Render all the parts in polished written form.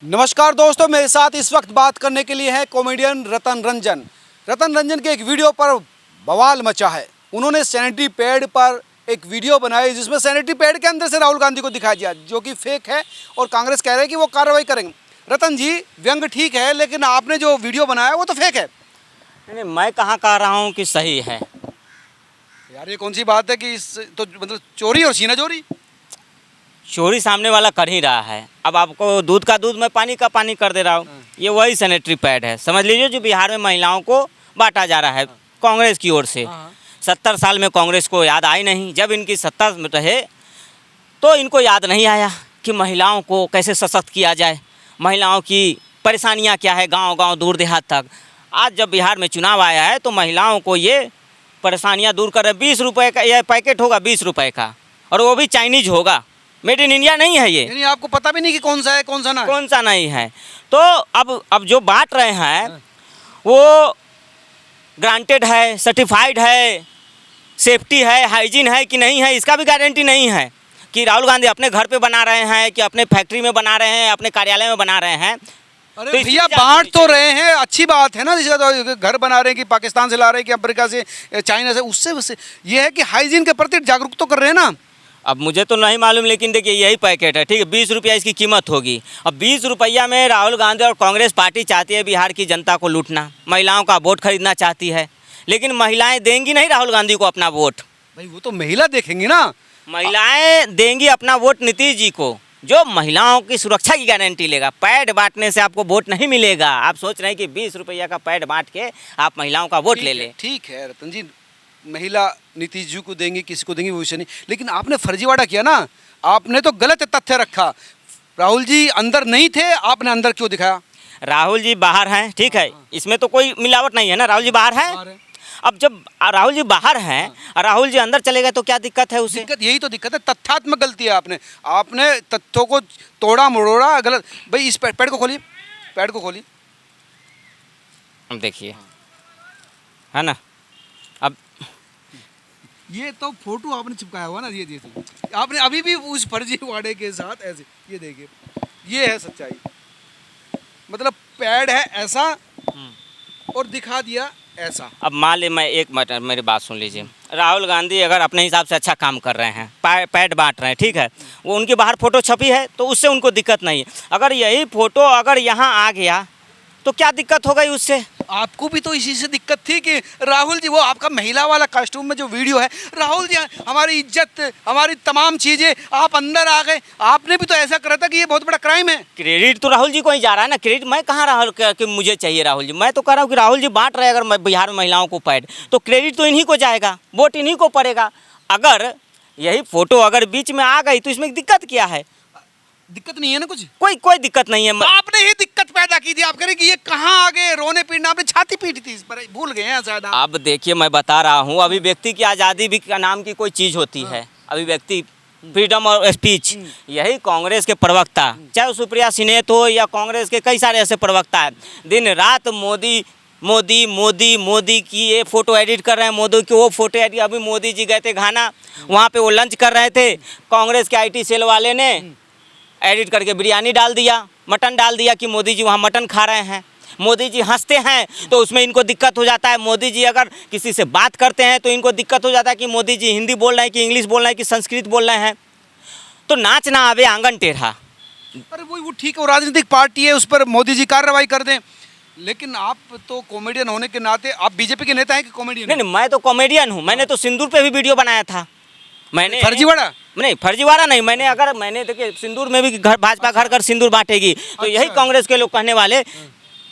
नमस्कार दोस्तों, मेरे साथ इस वक्त बात करने के लिए है कॉमेडियन रतन रंजन। रतन रंजन के एक वीडियो पर बवाल मचा है। उन्होंने सैनिटरी पैड पर एक वीडियो बनाई जिसमें सैनिटरी पैड के अंदर से राहुल गांधी को दिखाया गया, जो कि फेक है और कांग्रेस कह रहे है कि वो कार्रवाई करेंगे। रतन जी, व्यंग ठीक है, लेकिन आपने जो वीडियो बनाया वो तो फेक है। नहीं, मैं कहाँ कह रहा हूँ कि सही है। यार, ये कौन सी बात है कि तो मतलब चोरी और सीना चोरी। चोरी सामने वाला कर ही रहा है। अब आपको दूध का दूध मैं पानी का पानी कर दे रहा हूँ। ये वही सैनिटरी पैड है, समझ लीजिए, जो बिहार में महिलाओं को बांटा जा रहा है कांग्रेस की ओर से। 70 साल में कांग्रेस को याद आई नहीं। जब इनकी सत्ता में रहे तो इनको याद नहीं आया कि महिलाओं को कैसे सशक्त किया जाए, महिलाओं की परेशानियाँ क्या है गाँव गाँव दूर देहात तक। आज जब बिहार में चुनाव आया है तो महिलाओं को ये परेशानियाँ दूर कर रहे। 20 रुपये का यह पैकेट होगा, 20 रुपये का, और वो भी चाइनीज होगा, मेड इन इंडिया नहीं है ये। यानी आपको पता भी नहीं कि कौन सा है कौन सा ना है। कौन सा नहीं है। तो अब जो बांट रहे हैं वो ग्रांटेड है, सर्टिफाइड है, सेफ्टी है, हाइजीन है कि नहीं है, इसका भी गारंटी नहीं है कि राहुल गांधी अपने घर पे बना रहे हैं कि अपने फैक्ट्री में बना रहे हैं, अपने कार्यालय में बना रहे हैं। अरे तो भैया, बांट तो रहे हैं, अच्छी बात है ना। जैसे तो घर बना रहे हैं कि पाकिस्तान से ला रहे हैं कि अफ्रीका से, चाइना से, उससे ये है कि हाइजीन के प्रति जागरूक तो कर रहे हैं ना। अब मुझे तो नहीं मालूम, लेकिन देखिए यही पैकेट है, ठीक है, 20 रुपया इसकी कीमत होगी। अब 20 रुपया में राहुल गांधी और कांग्रेस पार्टी चाहती है बिहार की जनता को लूटना, महिलाओं का वोट खरीदना चाहती है, लेकिन महिलाएं देंगी नहीं राहुल गांधी को अपना वोट। भाई, वो तो महिला देखेंगी ना। महिलाएं देंगी अपना वोट नीतीश जी को, जो महिलाओं की सुरक्षा की गारंटी लेगा। पैड बांटने से आपको वोट नहीं मिलेगा। आप सोच रहे हैं कि 20 रुपया का पैड बांट के आप महिलाओं का वोट ले लें। ठीक है रतन जी, महिला नीतीश जी को देंगे, किसी को देंगे, वो विषय नहीं। लेकिन आपने फर्जीवाड़ा किया ना। आपने तो गलत तथ्य रखा। राहुल जी अंदर नहीं थे, आपने अंदर क्यों दिखाया? राहुल जी बाहर हैं, ठीक है, इसमें तो कोई मिलावट नहीं है ना। राहुल जी बाहर हैं। अब जब राहुल जी बाहर हैं, राहुल जी अंदर चले गए तो क्या दिक्कत है उसे? दिक्कत यही तो दिक्कत है, तथ्यात्मक गलती है। आपने तथ्यों को तोड़ा मरोड़ा, गलत। भाई, इस पैड को खोलिए, पैड को खोलिए। अब देखिए, है ना। अब ये तो फोटो आपने चिपकाया हुआ ना, ये आपने अभी भी उस फर्जीवाड़े के साथ ऐसे, ये देखिए, ये है सच्चाई। मतलब पैड है ऐसा और दिखा दिया ऐसा। अब मान ले, मैं एक मिनट मेरी बात सुन लीजिए। राहुल गांधी अगर अपने हिसाब से अच्छा काम कर रहे हैं, पैड बांट रहे हैं, ठीक है, वो उनके बाहर फोटो छपी है तो उससे उनको दिक्कत नहीं है। अगर यही फोटो अगर यहाँ आ गया तो क्या दिक्कत हो गई उससे? आपको भी तो इसी से दिक्कत थी कि राहुल जी, वो आपका महिला वाला कॉस्ट्यूम में जो वीडियो है, राहुल जी हमारी इज्जत, हमारी तमाम चीजें, आप अंदर आ गए। आपने भी तो ऐसा करा था कि ये बहुत बड़ा क्राइम है। क्रेडिट तो राहुल जी को ही जा रहा है ना। क्रेडिट मैं कहाँ राहुल कि मुझे चाहिए राहुल जी। मैं तो कह रहा हूँ कि राहुल जी बांट रहे अगर बिहार में महिलाओं को पैड, तो क्रेडिट तो इन्हीं को जाएगा, वोट इन्हीं को पड़ेगा। अगर यही फोटो अगर बीच में आ गई तो इसमें दिक्कत क्या है? दिक्कत नहीं है ना, कुछ कोई दिक्कत नहीं है। आपने ही दिक्कत पैदा की थी। आप कह रहे कि ये कहाँ आ गए, रोने पीटना, आपने छाती पीटी थी इस पर, भूल गए हैं शायद आप। अब देखिए, मैं बता रहा हूँ, अभिव्यक्ति की आज़ादी भी का नाम की कोई चीज़ होती है, अभिव्यक्ति, फ्रीडम ऑफ स्पीच। यही कांग्रेस के प्रवक्ता, चाहे सुप्रिया सिनेत हो या कांग्रेस के कई सारे ऐसे प्रवक्ता हैं, दिन रात मोदी मोदी मोदी मोदी की ये फ़ोटो एडिट कर रहे हैं, मोदी की वो फोटो एडिट। अभी मोदी जी गए थे घाना, वहाँ पे वो लंच कर रहे थे, कांग्रेस के IT सेल वाले ने एडिट करके बिरयानी डाल दिया, मटन डाल दिया कि मोदी जी वहाँ मटन खा रहे हैं। मोदी जी हंसते हैं तो उसमें इनको दिक्कत हो जाता है। मोदी जी अगर किसी से बात करते हैं तो इनको दिक्कत हो जाता है कि मोदी जी हिंदी बोल रहे हैं कि इंग्लिश बोल रहे हैं कि संस्कृत बोल रहे हैं। तो नाच ना आवे आंगन टेढ़ा। अरे वो ठीक है, वो राजनीतिक पार्टी है, उस पर मोदी जी कार्रवाई कर दें। लेकिन आप तो कॉमेडियन होने के नाते, आप बीजेपी के नेता हैं कि कॉमेडियन? नहीं, मैं तो कॉमेडियन हूँ। मैंने तो सिंदूर पे भी वीडियो बनाया था। मैंने फर्जीवाड़ा नहीं, फर्जीवाड़ा नहीं। मैंने देखिए, सिंदूर में भी घर भाजपा घर घर सिंदूर बांटेगी, तो यही कांग्रेस के लोग कहने वाले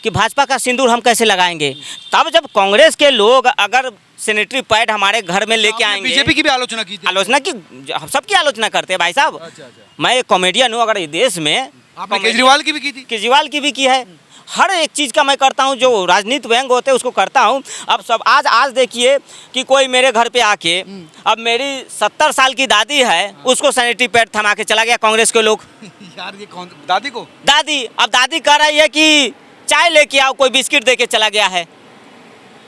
कि भाजपा का सिंदूर हम कैसे लगाएंगे। तब जब कांग्रेस के लोग अगर सैनिटरी पैड हमारे घर में लेके आएंगे, बीजेपी की भी आलोचना की थी। आलोचना की, हम सबकी आलोचना करते हैं भाई साहब। मैं एक कॉमेडियन हूँ। अगर इस देश में आपने केजरीवाल की भी की थी। केजरीवाल की भी की है। हर एक चीज़ का मैं करता हूँ, जो राजनीति व्यंग होते हैं उसको करता हूँ। अब सब आज देखिए कि कोई मेरे घर पे आके, अब मेरी 70 साल की दादी है, उसको सैनिटरी पैड थमा के चला गया कांग्रेस के लोग। यार, ये कौन दादी को? दादी, अब दादी कह रही है कि चाय लेके आओ, कोई बिस्किट दे के चला गया है।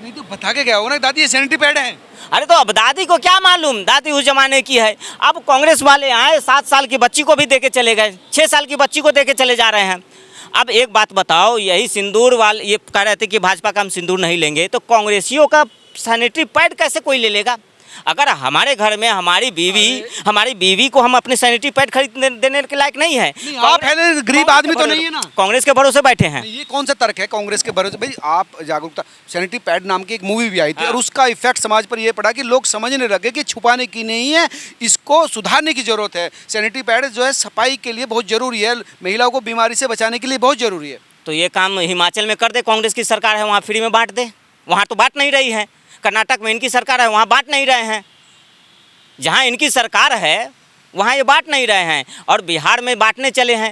नहीं तो बता के क्या होगा ना, दादी ये सैनिटरी पैड है। अरे तो अब दादी को क्या मालूम, दादी उस जमाने की है। अब कांग्रेस वाले आए, 7 साल की बच्ची को भी दे के चले गए, 6 साल की बच्ची को दे के चले जा रहे हैं। अब एक बात बताओ, यही सिंदूर वाले ये कह रहे थे कि भाजपा का हम सिंदूर नहीं लेंगे, तो कांग्रेसियों का सैनिटरी पैड कैसे कोई ले लेगा? अगर हमारे घर में हमारी बीवी को हम अपने सैनिटरी पैड खरीद देने के लायक नहीं है। आप है गरीब आदमी तो नहीं है ना, कांग्रेस के भरोसे बैठे हैं। ये कौन सा तर्क है कांग्रेस के भरोसे? भाई आप जागरूकता, सैनिटरी पैड नाम की एक मूवी भी आई थी और उसका इफेक्ट समाज पर ये पड़ा कि लोग समझने लगे कि छुपाने की नहीं है, इसको सुधारने की जरूरत है। सैनिटरी पैड जो है सफाई के लिए बहुत जरूरी है, महिलाओं को बीमारी से बचाने के लिए बहुत जरूरी है। तो ये काम हिमाचल में कर दे, कांग्रेस की सरकार है, वहाँ फ्री में बांट दे। वहाँ तो बांट नहीं रही है। कर्नाटक में इनकी सरकार है, वहाँ बांट नहीं रहे हैं। जहाँ इनकी सरकार है वहाँ ये बांट नहीं रहे हैं, और बिहार में बांटने चले हैं।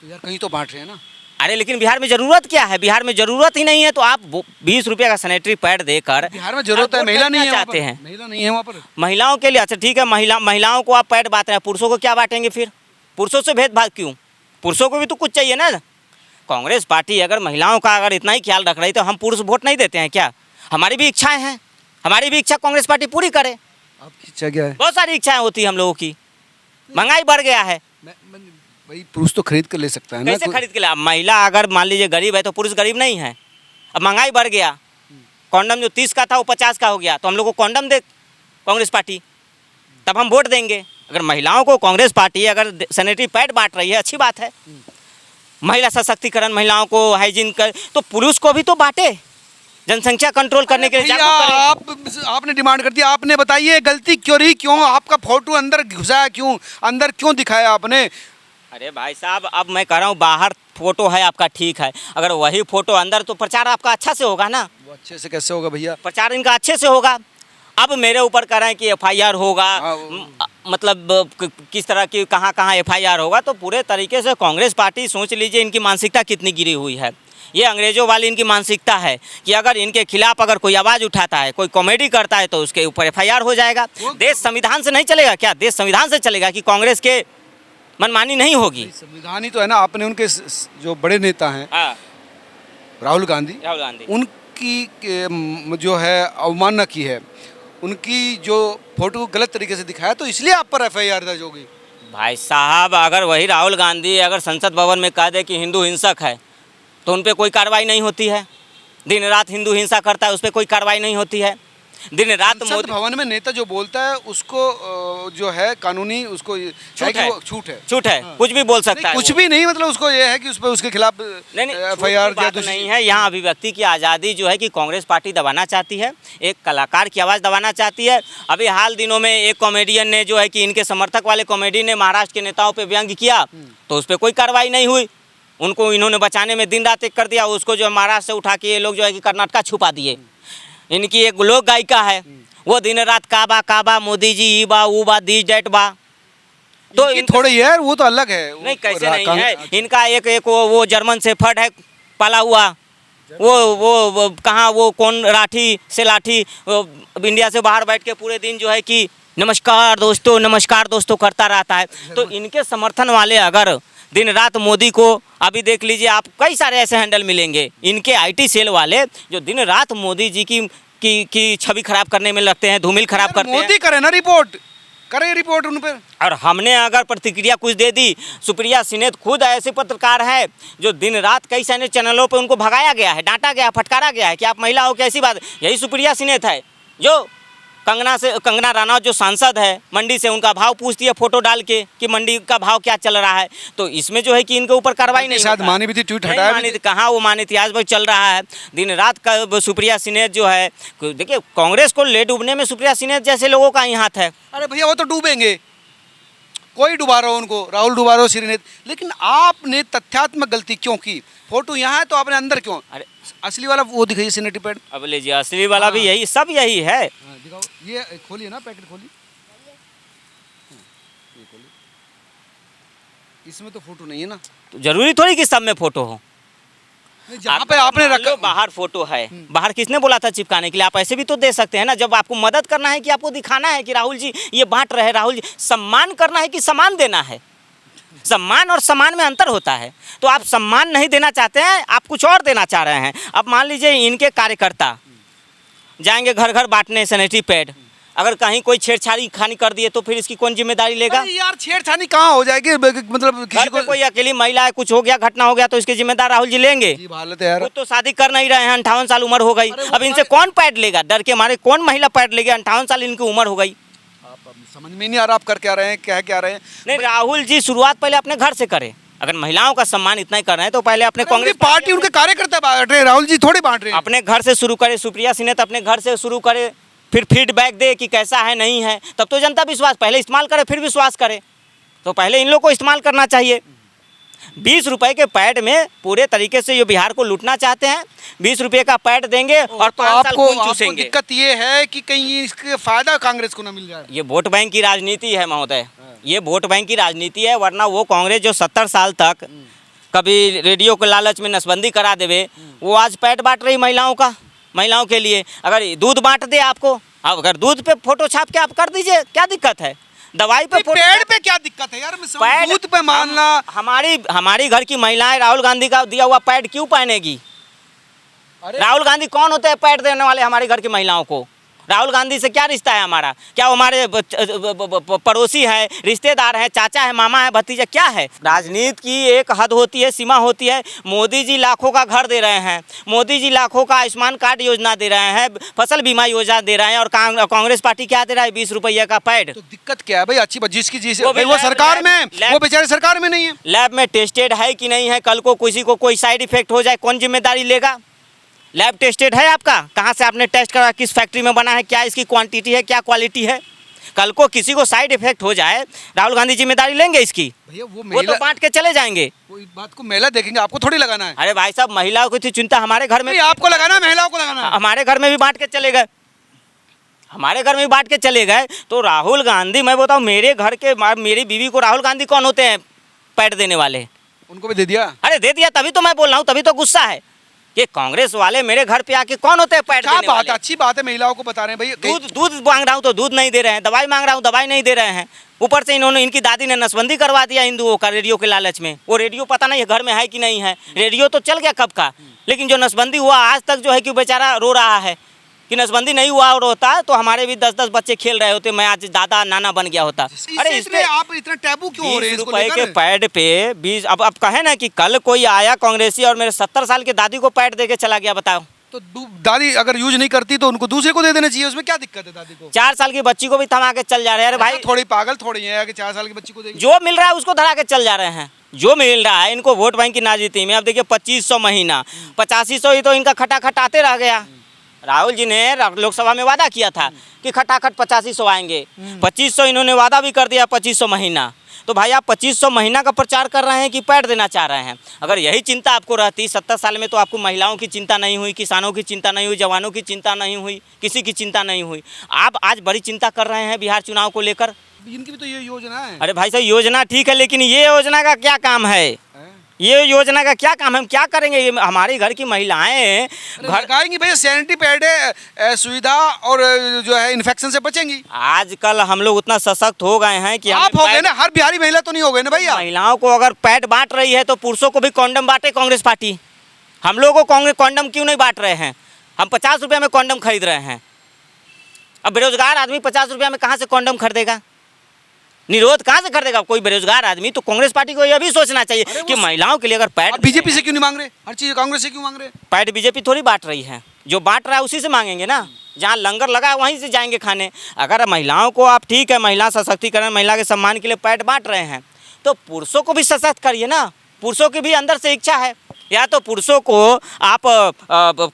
तो यार कहीं तो बांट रहे हैं ना। अरे लेकिन बिहार में ज़रूरत क्या है? बिहार में ज़रूरत ही नहीं है, तो आप 20 रुपये का सैनिटरी पैड देकर बिहार में जरूरत है, महिला नहीं है चाहते हैं। महिला नहीं है वहाँ पर, महिलाओं के लिए अच्छा ठीक है, महिलाओं को आप पैड बांट रहे हैं, पुरुषों को क्या बांटेंगे फिर? पुरुषों से भेदभाव क्यों? पुरुषों को भी तो कुछ चाहिए ना। कांग्रेस पार्टी अगर महिलाओं का अगर इतना ही ख्याल रख रही तो हम पुरुष वोट नहीं देते हैं क्या? हमारी भी इच्छाएं हैं, हमारी भी इच्छा कांग्रेस पार्टी पूरी करे। आपकी इच्छा क्या है? बहुत सारी इच्छाएं होती है हम लोगों की। महंगाई बढ़ गया है, भाई पुरुष तो खरीद कर ले सकता है ना। कैसे खरीद के लाए? महिला अगर मान लीजिए गरीब है तो पुरुष गरीब नहीं है। अब महंगाई बढ़ गया, कॉन्डम जो 30 का था वो 50 का हो गया, तो हम लोग को कॉन्डम दे कांग्रेस पार्टी, तब हम वोट देंगे। अगर महिलाओं को कांग्रेस पार्टी अगर सैनिटरी पैड बांट रही है, अच्छी बात है। महिला सशक्तिकरण, महिलाओं को हाइजीन कर, तो पुरुष को भी तो बांटे, जनसंख्या कंट्रोल करने के लिए जागरूक करें। आपने डिमांड कर दिया, आपने बताइए गलती क्यों रही? क्यों आपका फोटो अंदर घुसाया? क्यों अंदर क्यों दिखाया आपने? अरे भाई साहब, अब मैं कह रहा हूँ बाहर फोटो है आपका ठीक है, अगर वही फोटो अंदर, तो प्रचार आपका अच्छा से होगा ना। वो अच्छे से कैसे होगा भैया? प्रचार इनका अच्छे से होगा। अब मेरे ऊपर कह रहे हैं कि FIR होगा, मतलब किस तरह की कहाँ कहाँ FIR होगा, तो पूरे तरीके से कांग्रेस पार्टी सोच लीजिए इनकी मानसिकता कितनी गिरी हुई है। ये अंग्रेजों वाली इनकी मानसिकता है कि अगर इनके खिलाफ अगर कोई आवाज़ उठाता है, कोई कॉमेडी करता है, तो उसके ऊपर FIR हो जाएगा। देश संविधान से नहीं चलेगा क्या? देश संविधान से चलेगा कि कांग्रेस के मनमानी नहीं होगी? संविधान ही तो है ना। आपने उनके जो बड़े नेता हैं, राहुल गांधी, उनकी जो है अवमानना की है, उनकी जो फोटो गलत तरीके से दिखाया, तो इसलिए आप पर FIR दर्ज होगी। भाई साहब, अगर वही राहुल गांधी अगर संसद भवन में कह दे कि हिंदू हिंसक है, तो उन पर कोई कार्रवाई नहीं होती है। दिन रात हिंदू हिंसा करता है, उस पर कोई कार्रवाई नहीं होती है। दिन रात संसद भवन में नेता जो बोलता है उसको जो है कानूनी उसको छूट है, हाँ। कुछ भी बोल सकता है, कुछ भी नहीं, मतलब उसको ये है कि उस पर उसके खिलाफ नहीं FIR नहीं है। यहाँ अभिव्यक्ति की आज़ादी जो है कि कांग्रेस पार्टी दबाना चाहती है, एक कलाकार की आवाज़ दबाना चाहती है। अभी हाल दिनों में एक कॉमेडियन ने जो है कि इनके समर्थक वाले कॉमेडी ने महाराष्ट्र के नेताओं पर व्यंग्य किया, तो उस पर कोई कार्रवाई नहीं हुई। उनको इन्होंने बचाने में दिन रात एक कर दिया। उसको जो महाराष्ट्र से उठा के ये लोग जो है कि कर्नाटका छुपा दिए। इनकी एक लोक गायिका है, वो दिन रात काबा काबा मोदी जी ई बा ऊ बा दीज डेट बा, तो इन थोड़े ही है, वो तो अलग है। नहीं, कैसे नहीं है? इनका एक वो जर्मन शेफर्ड है पाला हुआ, वो कहाँ, वो कौन राठी से लाठी इंडिया से बाहर बैठ के पूरे दिन जो है कि नमस्कार दोस्तों करता रहता है। तो इनके समर्थन वाले अगर दिन रात मोदी को, अभी देख लीजिए आप, कई सारे ऐसे हैंडल मिलेंगे इनके IT सेल वाले जो दिन रात मोदी जी की छवि खराब करने में लगते हैं, धूमिल खराब करते हैं। मोदी करे ना रिपोर्ट, करे रिपोर्ट उन पर। और हमने अगर प्रतिक्रिया कुछ दे दी, सुप्रिया सिन्हा खुद ऐसे पत्रकार है जो दिन रात कई सारे चैनलों पे उनको भगाया गया है, डांटा गया, फटकारा गया है कि आप महिला हो, कैसी बात। यही सुप्रिया सिन्हा है जो कंगना रनौत जो सांसद है मंडी से, उनका भाव पूछती है फोटो डाल के कि मंडी का भाव क्या चल रहा है। तो इसमें जो है कि इनके ऊपर कार्रवाई नहीं होता। मानी भी थी, ट्वीट हटाया मानी थी, कहाँ वो मानी थी? आज भाई चल रहा है दिन रात का। सुप्रिया सिन्हा जो है, देखिए कांग्रेस को ले डूबने में सुप्रिया सिन्हा जैसे लोगों का ही हाथ है। अरे भैया वो तो डूबेंगे, कोई डुबा रहा हो उनको, राहुल डुबा रहा हो, श्रीनेत, लेकिन आपने तथ्यात्मक गलती क्यों की? फोटो यहाँ है तो आपने अंदर क्यों? अरे असली वाला वो दिखाइए सैनिटरी पैड। अब लीजिए, असली वाला भी यही, सब यही है। दिखाओ, ये खोलिए ना, पैकेट खोलिए, ये खोलिए। इसमें तो फोटो नहीं है ना। तो जरूरी थोड़ी कि सब में फोटो हो। जहाँ पे आपने रखा, बाहर फोटो है, बाहर किसने बोला था चिपकाने के लिए? आप ऐसे भी तो दे सकते हैं ना, जब आपको मदद करना है कि आपको दिखाना है कि राहुल जी ये बांट रहे, राहुल जी सम्मान करना है कि सम्मान देना है। सम्मान और सम्मान में अंतर होता है। तो आप सम्मान नहीं देना चाहते हैं, आप कुछ और देना चाह रहे हैं। अब मान लीजिए इनके कार्यकर्ता जाएंगे घर घर बांटने सैनिटरी पैड, अगर कहीं कोई छेड़छाड़ी खानी कर दिए तो फिर इसकी कौन जिम्मेदारी लेगा? अरे यार छेड़छाड़ी कहाँ हो जाएगी, मतलब किसी घर पे को कोई अकेली महिला है, कुछ हो गया, घटना हो गया तो इसके जिम्मेदार राहुल जी लेंगे? अजीब हालत है यार। वो तो शादी कर नहीं रहे हैं, 58 साल उम्र हो गई। अरे वो अब इनसे कौन पैड लेगा? डर के मारे कौन महिला पैड लेगी? 58 साल इनकी उम्र हो गई। अब समझ में नहीं आ रहा आप कर क्या रहे हैं, क्या रहे हैं। नहीं, राहुल जी शुरुआत पहले अपने घर से करें। अगर महिलाओं का सम्मान इतना ही कर रहे हैं तो पहले अपने कांग्रेस पार्टी उनके कार्यकर्ता बांट रहे हैं, राहुल जी थोड़ी बांट रहे हैं। अपने घर से शुरू करे। सुप्रिया सिन्हा तो अपने घर से शुरू करे, फिर फीडबैक दे कि कैसा है नहीं है, तब तो जनता विश्वास पहले इस्तेमाल करे फिर विश्वास करे। तो पहले इन लोग को इस्तेमाल करना चाहिए। 20 रुपए के पैड में पूरे तरीके से ये बिहार को लूटना चाहते हैं। 20 रुपए का पैड देंगे और तो 5 साल खून आपको चूसेंगे। दिक्कत ये है कि कहीं इसके फायदा कांग्रेस को ना मिल जाए। ये वोट बैंक की राजनीति है महोदय, ये वोट बैंक की राजनीति है। वरना वो कांग्रेस जो 70 साल तक कभी रेडियो के लालच में नसबंदी करा देवे, वो आज पैड बांट रही महिलाओं के लिए। अगर दूध बांट दे आपको, अब अगर दूध पे फोटो छाप के आप कर दीजिए, क्या दिक्कत है? दवाई पे पेड़ पे क्या दिक्कत है यार? पैड दूध पे मानना। हमारी घर की महिलाएं राहुल गांधी का दिया हुआ पैड क्यों पहनेगी? राहुल गांधी कौन होते हैं पैड देने वाले हमारी घर की महिलाओं को? राहुल गांधी से क्या रिश्ता है हमारा? क्या वो हमारे पड़ोसी है, रिश्तेदार है, चाचा है, मामा है, भतीजा क्या है? राजनीति की एक हद होती है, सीमा होती है। मोदी जी लाखों का घर दे रहे हैं, मोदी जी लाखों का आयुष्मान कार्ड योजना दे रहे हैं, फसल बीमा योजना दे रहे हैं, और कांग्रेस पार्टी क्या दे रहा है? 20 रुपये का पैड। तो दिक्कत क्या है भाई? अच्छी बात जिसकी वो सरकार में, वो बेचारे सरकार में नहीं है। लैब में टेस्टेड है कि नहीं है? कल को किसी को कोई साइड इफेक्ट हो जाए कौन जिम्मेदारी लेगा? लैब टेस्टेड है आपका? कहाँ से आपने टेस्ट करा? किस फैक्ट्री में बना है? क्या इसकी क्वांटिटी है, क्या क्वालिटी है? कल को किसी को साइड इफेक्ट हो जाए, राहुल गांधी जिम्मेदारी लेंगे इसकी? भैया वो तो बांट के चले जाएंगे। वो बात को महिला देखेंगे, आपको थोड़ी लगाना है। अरे भाई साहब, महिलाओं की थी चिंता, हमारे घर में आपको लगाना है, महिलाओं को लगाना है। हमारे घर में भी बांट के चले गए, हमारे घर में भी बांट के चले गए। तो राहुल गांधी, मैं बताऊँ, मेरे घर के मेरी बीवी को राहुल गांधी कौन होते हैं पैड देने वाले? उनको भी दे दिया। अरे दे दिया, तभी तो मैं बोल रहा हूँ, तभी तो गुस्सा है कि कांग्रेस वाले मेरे घर पे आके कौन होते हैं पैड देने वाले? बात अच्छी बात है, महिलाओं को बता रहे हैं भैया। दूध मांग रहा हूँ तो दूध नहीं दे रहे हैं, दवाई मांग रहा हूँ दवाई नहीं दे रहे हैं। ऊपर से इनकी दादी ने नसबंदी करवा दिया हिंदुओं का रेडियो के लालच में। वो रेडियो पता नहीं है घर में है कि नहीं है, रेडियो तो चल गया कब का, लेकिन जो नसबंदी हुआ आज तक जो है कि बेचारा रो रहा है कि नसबंदी नहीं हुआ और होता तो हमारे भी 10-10 बच्चे खेल रहे होते, मैं आज दादा नाना बन गया होता। अरे इसलिए आप इतना टैबू क्यों हो रहे हैं? 20 रुपए के पैड पे 20, अब कहे ना कि कल कोई आया कांग्रेसी और मेरे 70 साल के दादी को पैड दे के चला गया, बताओ। तो दादी अगर यूज नहीं करती तो उनको दूसरे को दे देना चाहिए, उसमें क्या दिक्कत है? दादी को 4 साल की बच्ची को भी थमा के चल जा रहे हैं। अरे भाई थोड़ी पागल थोड़ी है कि 4 साल की बच्ची को देंगे? जो मिल रहा है उसको धरा के चल जा रहे हैं, जो मिल रहा है इनको वोट बैंक की राजनीति में। अब देखिए 2500 महीना, 8500 ही तो इनका खटाखट आते रह गया। राहुल जी ने लोकसभा में वादा किया था कि खटाखट 8500 आएंगे, 2500 इन्होंने वादा भी कर दिया, 2500 महीना। तो भाई आप 2500 महीना का प्रचार कर रहे हैं कि पैड देना चाह रहे हैं? अगर यही चिंता आपको रहती 70 साल में तो आपको महिलाओं की चिंता नहीं हुई, किसानों की चिंता नहीं हुई, जवानों की चिंता नहीं हुई, किसी की चिंता नहीं हुई। आप आज बड़ी चिंता कर रहे हैं बिहार चुनाव को लेकर। इनकी भी तो ये योजना है। अरे भाई साहब, योजना ठीक है, लेकिन ये योजना का क्या काम है? ये योजना का क्या काम है? हम क्या करेंगे? ये हमारी घर की महिलाएं घर लगाएंगी भैया, सैनिटरी पैड है, सुविधा और जो है इन्फेक्शन से बचेंगी। आजकल हम लोग उतना सशक्त हो गए हैं कि आप हो गए ना, हर बिहारी महिला तो नहीं हो गए ना भैया। महिलाओं को अगर पैड बांट रही है तो पुरुषों को भी कॉन्डम बांटे कांग्रेस पार्टी। हम लोगों को कांग्रेस कॉन्डम क्यों नहीं बांट रहे हैं? हम 50 रुपये में कॉन्डम खरीद रहे हैं। अब बेरोजगार आदमी 50 रुपये में कहाँ से कॉन्डम खरीदेगा? निरोध कहाँ से खरीदेगा कोई बेरोजगार आदमी? तो कांग्रेस पार्टी को यह भी सोचना चाहिए कि महिलाओं के लिए अगर पैड, बीजेपी से क्यों नहीं मांग रहे? हर चीज कांग्रेस से क्यों मांग रहे? पैड बीजेपी थोड़ी बांट रही है, जो बांट रहा है उसी से मांगेंगे ना। जहाँ लंगर लगा है वहीं से जाएंगे खाने। अगर महिलाओं को आप ठीक है, महिला सशक्तिकरण, महिला के सम्मान के लिए पैड बांट रहे हैं, तो पुरुषों को भी सशक्त करिए ना। पुरुषों की भी अंदर से इच्छा है, या तो पुरुषों को आप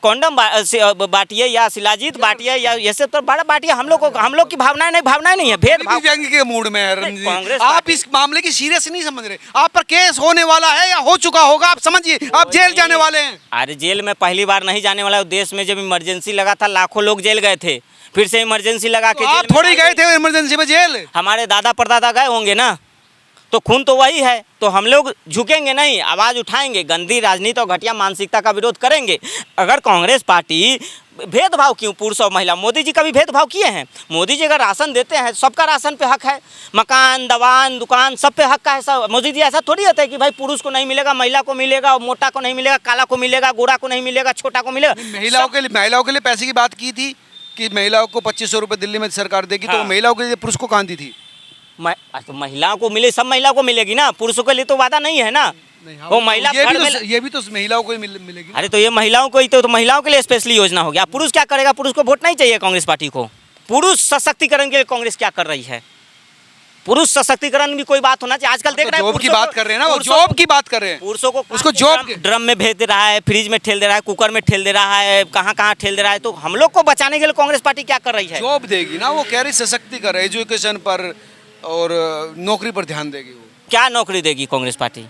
कॉन्डम बांटिए या शिलाजीत बांटिए या ये सब तो बड़ा बांटिए। हम लोग की भावनाएं नहीं है, भेदभाव के मूड में है रणजीत। कांग्रेस आप इस मामले की सीरियस नहीं समझ रहे। आप पर केस होने वाला है या हो चुका होगा, आप समझिए, आप जेल जाने वाले हैं। अरे जेल में पहली बार नहीं जाने वाला। देश में जब इमरजेंसी लगा था लाखों लोग जेल गए थे, फिर से इमरजेंसी लगा के आप थोड़ी गए थे इमरजेंसी में जेल? हमारे दादा परदादा गए होंगे ना, तो खून तो वही है। तो हम लोग झुकेंगे नहीं, आवाज़ उठाएंगे, गंदी राजनीति और घटिया मानसिकता का विरोध करेंगे। अगर कांग्रेस पार्टी भेदभाव क्यों पुरुष और महिला? मोदी जी का भी भेदभाव किए हैं। मोदी जी अगर राशन देते हैं, सबका राशन पे हक है, मकान, दवान, दुकान सब पे हक का है सब। मोदी जी ऐसा थोड़ी होता है कि भाई पुरुष को नहीं मिलेगा, महिला को मिलेगा, मोटा को नहीं मिलेगा, काला को मिलेगा, गोरा को नहीं मिलेगा, छोटा को मिलेगा। महिलाओं के लिए पैसे की बात की थी, कि महिलाओं को 2500 रुपये दिल्ली में सरकार देगी, तो हाँ। वो महिलाओं के लिए पुरुष को कहाँ दी थी? तो महिलाओं को मिले, सब महिलाओं को मिलेगी ना, पुरुषों के लिए तो वादा नहीं है ना। नहीं, हाँ, वो महिला घर में ये भी तो महिलाओं को ही मिलेगी ना। अरे तो ये महिलाओं को ही तो महिलाओं के लिए स्पेशली योजना हो गया। पुरुष क्या करेगा? पुरुष को वोट नहीं चाहिए कांग्रेस पार्टी को। पुरुष सशक्तिकरण के लिए कांग्रेस क्या कर रही है? पुरुष सशक्तिकरण भी कोई बात होना चाहिए। आजकल देख रहे हैं जॉब की बात कर रहे हैं ना, वो जॉब की बात कर रहे हैं। पुरुषों को उसको जॉब ड्रम में भेज दे रहा है, फ्रिज में ठेल दे रहा है, कुकर में ठेल दे रहा है, कहाँ कहाँ ठेल दे रहा है। तो हम लोग को बचाने के लिए कांग्रेस पार्टी क्या कर रही है? जॉब देगी ना, वो कह रही सशक्तिकरण, एजुकेशन पर और नौकरी पर ध्यान देगी। वो क्या नौकरी देगी कांग्रेस पार्टी?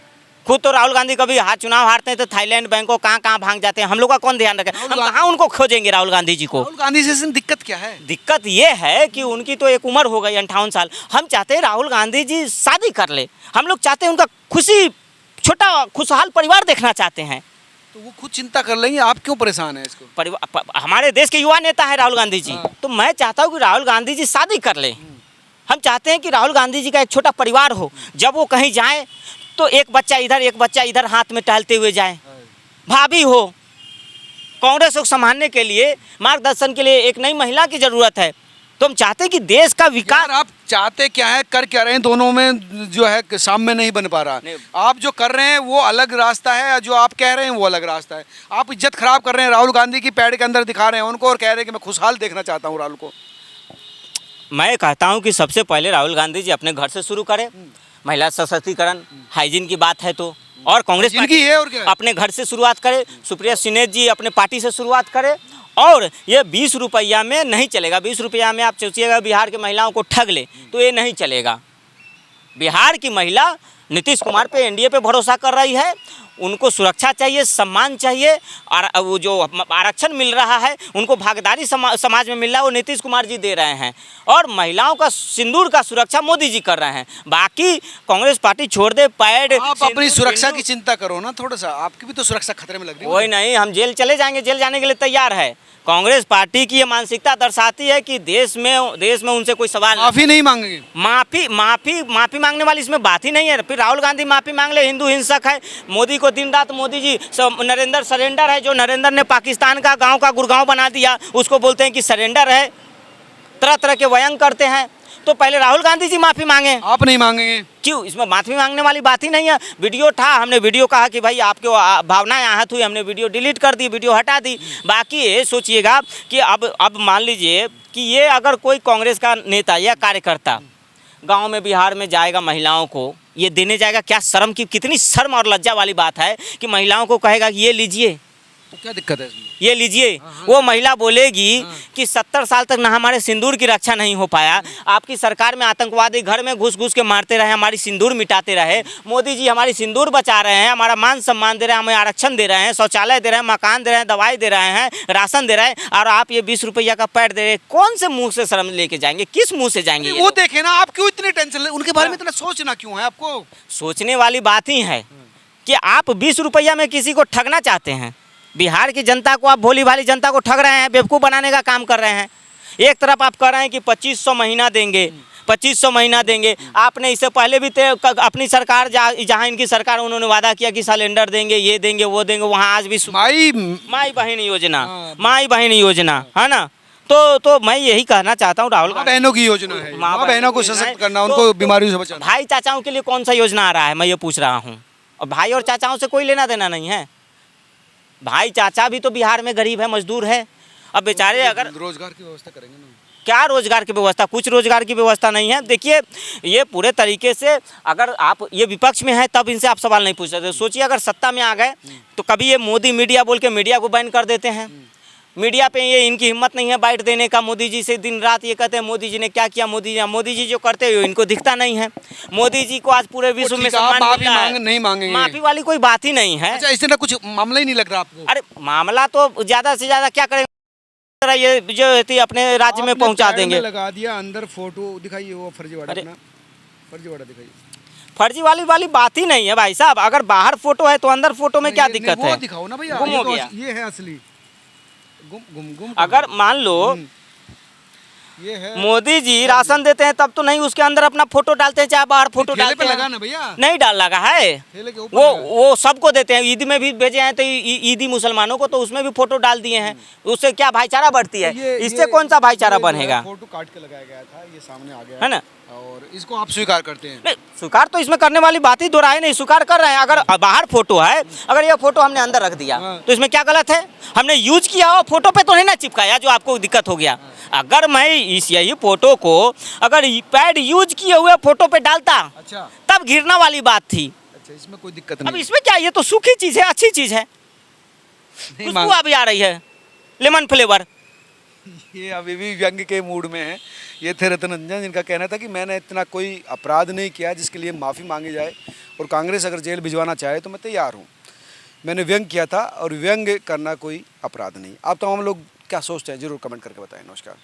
खुद तो राहुल गांधी कभी चुनाव हारते हैं तो थाईलैंड, बैंकॉक, कहाँ कहाँ भाग जाते हैं। हम लोग का कौन ध्यान रखे? हम कहाँ उनको खोजेंगे राहुल गांधी जी को? राहुल गांधी से दिक्कत क्या है? दिक्कत ये है कि उनकी तो एक उम्र हो गई 58 साल। हम चाहते हैं राहुल गांधी जी शादी कर ले। हम लोग चाहते हैं उनका छोटा खुशहाल परिवार देखना चाहते हैं। तो वो खुद चिंता कर लेंगे, आप क्यों परेशान है इसको? हमारे देश के युवा नेता है राहुल गांधी जी, तो मैं चाहता हूँ कि राहुल गांधी जी शादी कर ले। हम चाहते हैं कि राहुल गांधी जी का एक छोटा परिवार हो। जब वो कहीं जाए तो एक बच्चा इधर हाथ में टहलते हुए जाए। भाभी हो। कांग्रेस को संभालने के लिए, मार्गदर्शन के लिए एक नई महिला की जरूरत है। तो हम चाहते हैं कि देश का विकास। आप चाहते क्या है, कर क्या रहे हैं? दोनों में जो है सामने नहीं बन पा रहा। आप जो कर रहे हैं वो अलग रास्ता है, जो आप कह रहे हैं वो अलग रास्ता है। आप इज्जत खराब कर रहे हैं, राहुल गांधी की पैड के अंदर दिखा रहे हैं उनको और कह रहे हैं कि मैं खुशहाल देखना चाहता हूँ राहुल को। मैं कहता हूं कि सबसे पहले राहुल गांधी जी अपने घर से शुरू करें। महिला सशक्तिकरण, हाइजीन की बात है तो, और कांग्रेस जिनकी है और क्या है? अपने घर से शुरुआत करे। सुप्रिया सिन्हा जी अपने पार्टी से शुरुआत करे। और ये 20 रुपया में नहीं चलेगा। 20 रुपया में आप सोचिएगा बिहार की महिलाओं को ठग ले, तो ये नहीं चलेगा। बिहार की महिला नीतीश कुमार पे, एनडीए पे भरोसा कर रही है। उनको सुरक्षा चाहिए, सम्मान चाहिए, और वो जो आरक्षण मिल रहा है, उनको भागीदारी समाज में मिल रहा है, वो नीतीश कुमार जी दे रहे हैं। और महिलाओं का सिंदूर का सुरक्षा मोदी जी कर रहे हैं। बाकी कांग्रेस पार्टी छोड़ दे, पैड। आप अपनी सुरक्षा की चिंता करो ना थोड़ा सा, आपकी भी तो सुरक्षा खतरे में लग रही है। कोई नहीं, हम जेल चले जाएंगे, जेल जाने के लिए तैयार है। कांग्रेस पार्टी की ये मानसिकता दर्शाती है कि देश में उनसे कोई सवाल माफी नहीं मांगेंगे। माफी मांगने वाली इसमें बात ही नहीं है। फिर राहुल गांधी माफी मांग ले, हिंदू हिंसक है। मोदी को दिन रात मोदी जी नरेंद्र सरेंडर है। जो नरेंद्र ने पाकिस्तान का गांव का गुड़गांव बना दिया, उसको बोलते हैं कि सरेंडर है। तरह तरह के व्यंग करते हैं। तो पहले राहुल गांधी जी माफी मांगे। आप नहीं मांगेंगे? क्यों? इसमें माफी मांगने वाली बात ही नहीं है। वीडियो था, हमने वीडियो कहा कि भाई आपके भावनाएं आहत हुई, हमने वीडियो डिलीट कर दी, वीडियो हटा दी। बाकी ये सोचिएगा कि अब मान लीजिए कि ये अगर कोई कांग्रेस का नेता या कार्यकर्ता गांव में, बिहार में जाएगा, महिलाओं को ये देने जाएगा, क्या शर्म की, कितनी शर्म और लज्जा वाली बात है कि महिलाओं को कहेगा कि ये लीजिए। तो क्या दिक्कत है इसमें? ये लीजिए। वो महिला बोलेगी कि 70 साल तक ना हमारे सिंदूर की रक्षा नहीं हो पाया। आपकी सरकार में आतंकवादी घर में घुस घुस के मारते रहे, हमारी सिंदूर मिटाते रहे। मोदी जी हमारी सिंदूर बचा रहे हैं, हमारा मान सम्मान दे रहे हैं, हमें आरक्षण दे रहे हैं, शौचालय दे रहे हैं, मकान दे रहे हैं, दवाई दे रहे हैं, राशन दे रहे हैं, और आप ये 20 रुपया का पैड दे रहे हैं। कौन से मुंह से शर्म लेके जाएंगे? किस मुंह से जाएंगे? वो देखे ना, आप क्यों इतनी टेंशन ले, उनके बारे में इतना सोचना क्यों है आपको? सोचने वाली बात ही है कि आप 20 रुपया में किसी को ठगना चाहते हैं। बिहार की जनता को आप, भोली भाली जनता को ठग रहे हैं, बेवकूफ़ बनाने का काम कर रहे हैं। एक तरफ आप कह रहे हैं कि 2500 महीना देंगे, 2500 महीना देंगे। आपने इससे पहले भी अपनी सरकार, जहाँ इनकी सरकार, उन्होंने वादा किया कि सिलेंडर देंगे, ये देंगे, वो देंगे। वहाँ आज भी माई बहन योजना, माई बहन योजना है ना। तो मैं यही कहना चाहता हूँ राहुल गांधी, बहनों की योजना है, माँ बहनों को सशक्त करना, उनको बीमारियों से बचाना। भाई चाचाओं के लिए कौन सा योजना आ रहा है, मैं ये पूछ रहा हूँ। और भाई और चाचाओं से कोई लेना देना नहीं है। भाई चाचा भी तो बिहार में गरीब है, मजदूर है। अब बेचारे अगर रोजगार की व्यवस्था करेंगे ना, क्या रोजगार की व्यवस्था? कुछ रोजगार की व्यवस्था नहीं है। देखिए, ये पूरे तरीके से अगर आप ये विपक्ष में हैं तब इनसे आप सवाल नहीं पूछ सकते। सोचिए अगर सत्ता में आ गए तो कभी ये मोदी मीडिया बोल के मीडिया को बैन कर देते हैं। मीडिया पे ये इनकी हिम्मत नहीं है बाइट देने का। मोदी जी से दिन रात ये कहते हैं मोदी जी ने क्या किया, मोदी जी जो करते हैं इनको दिखता नहीं है। मोदी जी को आज पूरे विश्व में सम्मान मिल रहा है। नहीं मांगेंगे, माफी वाली कोई बात ही नहीं है। अच्छा, इससे ना कुछ मामला ही नहीं लग रहा आपको? अरे मामला तो ज़्यादा से ज़्यादा क्या करेंगे, ये जो थी अपने राज्य में पहुंचा देंगे। लगा दिया अंदर, फोटो दिखाइए वो फर्जीवाड़ा, अपना फर्जीवाड़ा दिखाइए। फर्जी वाली बात ही नहीं है भाई साहब। अगर बाहर फोटो है तो अंदर फोटो में क्या दिक्कत है? वो दिखाओ ना भैया, गुम हो गया। ये है असली। गुम अगर मान लो ये है मोदी जी राशन देते हैं तब तो नहीं उसके अंदर अपना फोटो डालते हैं, चाहे बाहर फोटो ठेले डालते पे हैं। लगा ना भैया, नहीं डाल लगा है, ठेले के ऊपर वो लगा है। वो सबको देते हैं। ईद में भी भेजे हैं तो ईदी मुसलमानों को, तो उसमें भी फोटो डाल दिए हैं। उससे क्या भाईचारा बढ़ती है? तो इससे कौन सा भाईचारा ये जो है बनेगा? फोटो काट के लगाया गया था, ये सामने आ गया है ना? और इसको आप स्वीकार करते हैं? नहीं, स्वीकार तो इसमें करने वाली बात ही दोहराए नहीं, स्वीकार कर रहे हैं। अगर बाहर फोटो है, अगर ये फोटो हमने अंदर रख दिया हाँ। तो इसमें क्या गलत है? हमने यूज किया हो, फोटो पे तो नहीं ना चिपकाया जो आपको दिक्कत हो गया। अगर मैं इस यही फोटो को अगर पैड यूज किए हुए फोटो पे डालता अच्छा तब घिरना वाली बात थी। अच्छा, इसमें कोई दिक्कत अब नहीं इसमें क्या, ये तो सूखी चीज है, अच्छी चीज है, नहीं खुशबू मांग- अभी आ रही है, लेमन फ्लेवर। ये अभी भी व्यंग के मूड में है। ये थे रतन रंजन, जिनका कहना था कि मैंने इतना कोई अपराध नहीं किया जिसके लिए माफ़ी मांगी जाए, और कांग्रेस अगर जेल भिजवाना चाहे तो मैं तैयार हूँ। मैंने व्यंग किया था और व्यंग करना कोई अपराध नहीं। आप तमाम लोग क्या सोचते हैं जरूर कमेंट करके बताएं। नमस्कार।